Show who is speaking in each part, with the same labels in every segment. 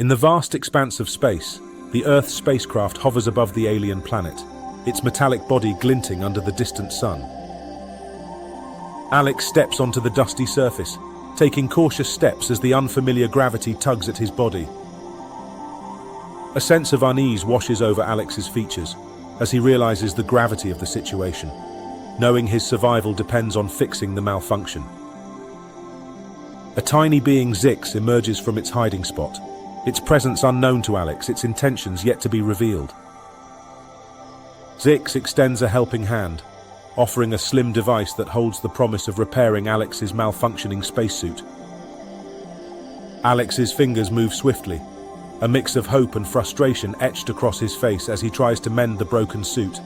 Speaker 1: In the vast expanse of space, the Earth spacecraft hovers above the alien planet, its metallic body glinting under the distant sun. Alex steps onto the dusty surface, taking cautious steps as the unfamiliar gravity tugs at his body. A sense of unease washes over Alex's features as he realizes the gravity of the situation, knowing his survival depends on fixing the malfunction. A tiny being Zix emerges from its hiding spot, its presence unknown to Alex, its intentions yet to be revealed. Zix extends a helping hand, offering a slim device that holds the promise of repairing Alex's malfunctioning spacesuit. Alex's fingers move swiftly, a mix of hope and frustration etched across his face as he tries to mend the broken suit,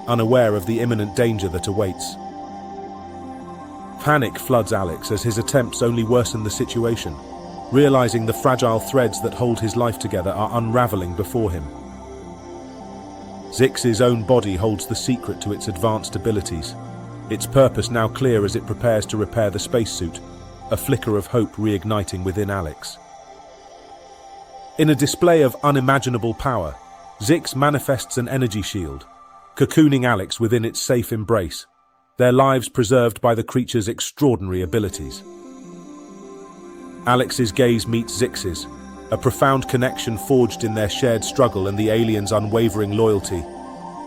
Speaker 1: unaware of the imminent danger that awaits. Panic floods Alex as his attempts only worsen the situation, realizing the fragile threads that hold his life together are unraveling before him. Zix's own body holds the secret to its advanced abilities, its purpose now clear as it prepares to repair the spacesuit, a flicker of hope reigniting within Alex. In a display of unimaginable power, Zix manifests an energy shield, cocooning Alex within its safe embrace, their lives preserved by the creature's extraordinary abilities. Alex's gaze meets Zix's, a profound connection forged in their shared struggle and the alien's unwavering loyalty,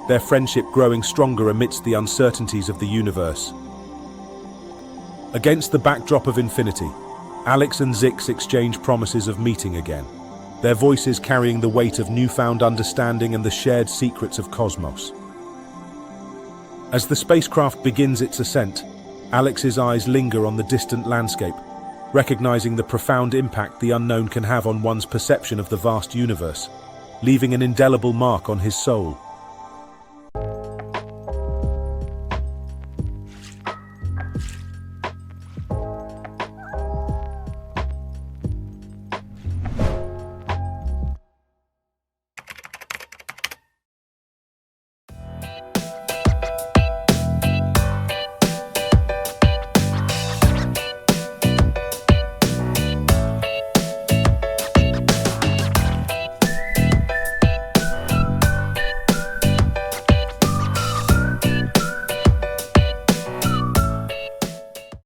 Speaker 1: their friendship growing stronger amidst the uncertainties of the universe. Against the backdrop of infinity, Alex and Zix exchange promises of meeting again, their voices carrying the weight of newfound understanding and the shared secrets of cosmos. As the spacecraft begins its ascent, Alex's eyes linger on the distant landscape, recognizing the profound impact the unknown can have on one's perception of the vast universe, leaving an indelible mark on his soul.